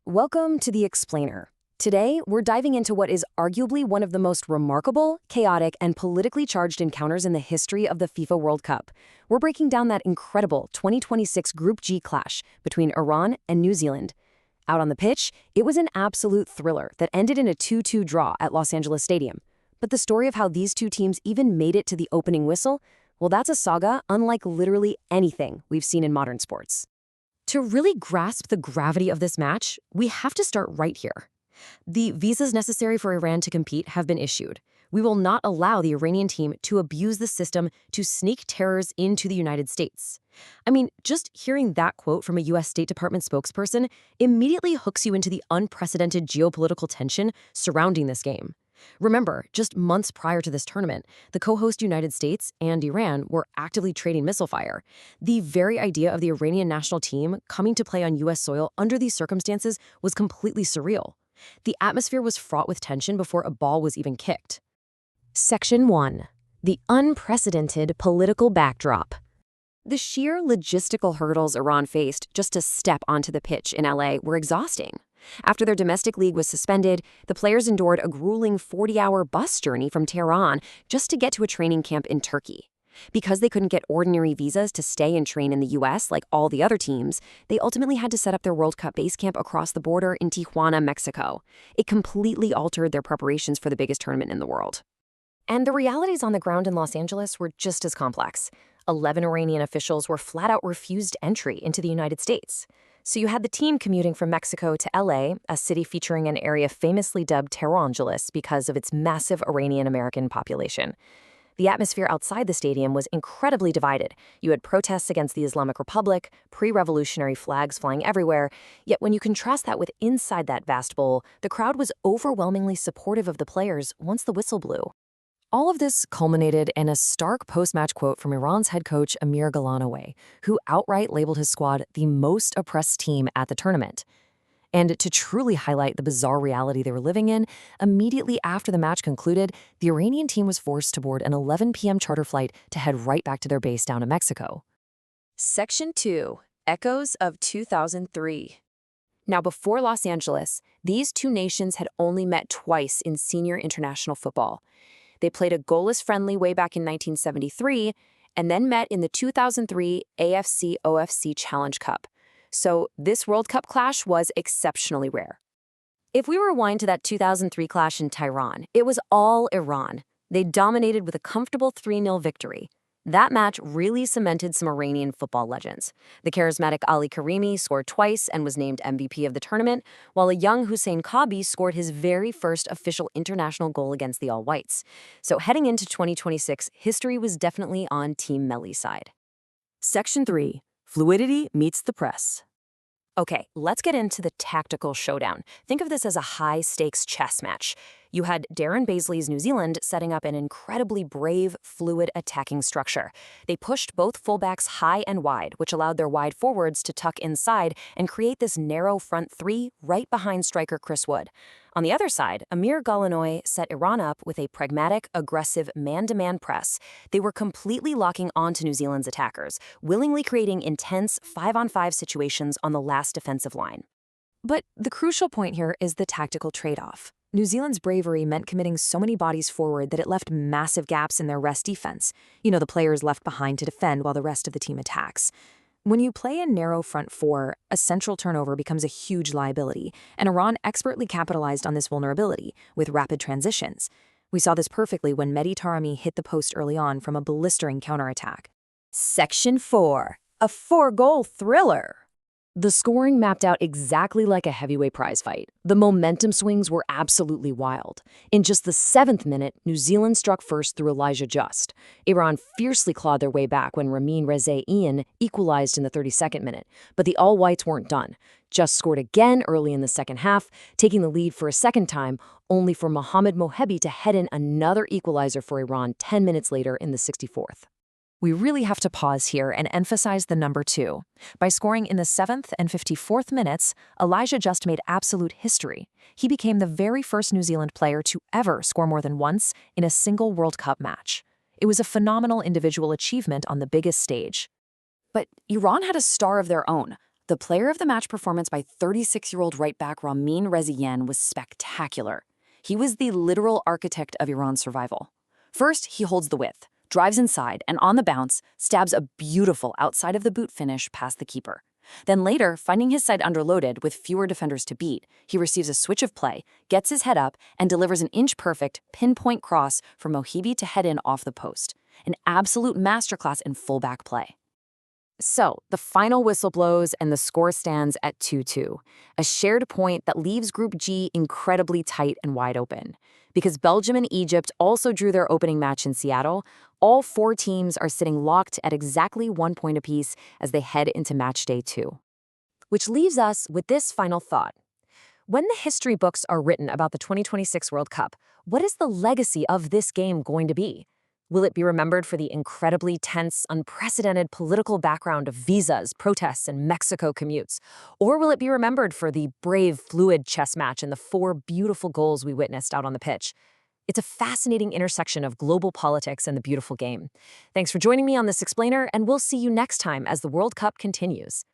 Welcome to The Explainer. Today, we're diving into what is arguably one of the most remarkable, chaotic, and politically charged encounters in the history of the FIFA World Cup. We're breaking down that incredible 2026 Group G clash between Iran and New Zealand. Out on the pitch, it was an absolute thriller that ended in a 2-2 draw at Los Angeles Stadium. But the story of how these two teams even made it to the opening whistle, well, that's a saga unlike literally anything we've seen in modern sports. To really grasp the gravity of this match, we have to start right here. The visas necessary for Iran to compete have been issued. We will not allow the Iranian team to abuse the system to sneak terrors into the United States. I mean, just hearing that quote from a U.S. State Department spokesperson immediately hooks you into the unprecedented geopolitical tension surrounding this game. Remember, just months prior to this tournament, the co-host United States and Iran were actively trading missile fire. The very idea of the Iranian national team coming to play on U.S. soil under these circumstances was completely surreal. The atmosphere was fraught with tension before a ball was even kicked. Section 1. The unprecedented political backdrop. The sheer logistical hurdles Iran faced just to step onto the pitch in LA were exhausting. After their domestic league was suspended, the players endured a grueling 40-hour bus journey from Tehran just to get to a training camp in Turkey. Because they couldn't get ordinary visas to stay and train in the U.S. like all the other teams, they ultimately had to set up their World Cup base camp across the border in Tijuana, Mexico. It completely altered their preparations for the biggest tournament in the world. And the realities on the ground in Los Angeles were just as complex. 11 Iranian officials were flat-out refused entry into the United States. So you had the team commuting from Mexico to LA, a city featuring an area famously dubbed Tehrangeles because of its massive Iranian-American population. The atmosphere outside the stadium was incredibly divided. You had protests against the Islamic Republic, pre-revolutionary flags flying everywhere, yet when you contrast that with inside that vast bowl, the crowd was overwhelmingly supportive of the players once the whistle blew. All of this culminated in a stark post-match quote from Iran's head coach Amir Galanaway, who outright labeled his squad the most oppressed team at the tournament. And to truly highlight the bizarre reality they were living in, immediately after the match concluded, the Iranian team was forced to board an 11 p.m. charter flight to head right back to their base down in Mexico. Section 2. Echoes of 2003. Now, before Los Angeles, these two nations had only met twice in senior international football. They played a goalless friendly way back in 1973 and then met in the 2003 AFC-OFC Challenge Cup. So this World Cup clash was exceptionally rare. If we rewind to that 2003 clash in Tehran, it was all Iran. They dominated with a comfortable 3-0 victory. That match really cemented some Iranian football legends. The charismatic Ali Karimi scored twice and was named MVP of the tournament, while a young Hussein Kabi scored his very first official international goal against the All-Whites. So heading into 2026, history was definitely on Team Melli's side. Section 3. Fluidity meets the press. Okay, let's get into the tactical showdown. Think of this as a high-stakes chess match. You had Darren Bazley's New Zealand setting up an incredibly brave, fluid attacking structure. They pushed both fullbacks high and wide, which allowed their wide forwards to tuck inside and create this narrow front three right behind striker Chris Wood. On the other side, Amir Galanaway set Iran up with a pragmatic, aggressive man-to-man press. They were completely locking onto New Zealand's attackers, willingly creating intense 5-on-5 situations on the last defensive line. But the crucial point here is the tactical trade-off. New Zealand's bravery meant committing so many bodies forward that it left massive gaps in their rest defense. You know, the players left behind to defend while the rest of the team attacks. When you play a narrow front four, a central turnover becomes a huge liability, and Iran expertly capitalized on this vulnerability with rapid transitions. We saw this perfectly when Mehdi Taremi hit the post early on from a blistering counterattack. Section 4. A 4-goal thriller. The scoring mapped out exactly like a heavyweight prize fight. The momentum swings were absolutely wild. In just the 7th minute, New Zealand struck first through Elijah Just. Iran fiercely clawed their way back when Ramin Reza Ian equalized in the 32nd minute. But the All-Whites weren't done. Just scored again early in the second half, taking the lead for a second time, only for Mohamed Mohebi to head in another equalizer for Iran 10 minutes later in the 64th. We really have to pause here and emphasize the number 2. By scoring in the 7th and 54th minutes, Elijah Just made absolute history. He became the very first New Zealand player to ever score more than once in a single World Cup match. It was a phenomenal individual achievement on the biggest stage. But Iran had a star of their own. The player of the match performance by 36-year-old right-back Ramin Reziyen was spectacular. He was the literal architect of Iran's survival. First, he holds the width, drives inside, and on the bounce, stabs a beautiful outside of the boot finish past the keeper. Then later, finding his side underloaded with fewer defenders to beat, he receives a switch of play, gets his head up, and delivers an inch-perfect, pinpoint cross for Mohibi to head in off the post. An absolute masterclass in fullback play. So, the final whistle blows and the score stands at 2-2, a shared point that leaves Group G incredibly tight and wide open. Because Belgium and Egypt also drew their opening match in Seattle, all four teams are sitting locked at exactly 1 point apiece as they head into match day 2. Which leaves us with this final thought. When the history books are written about the 2026 World Cup, what is the legacy of this game going to be? Will it be remembered for the incredibly tense, unprecedented political background of visas, protests, and Mexico commutes? Or will it be remembered for the brave, fluid chess match and the 4 beautiful goals we witnessed out on the pitch? It's a fascinating intersection of global politics and the beautiful game. Thanks for joining me on this explainer, and we'll see you next time as the World Cup continues.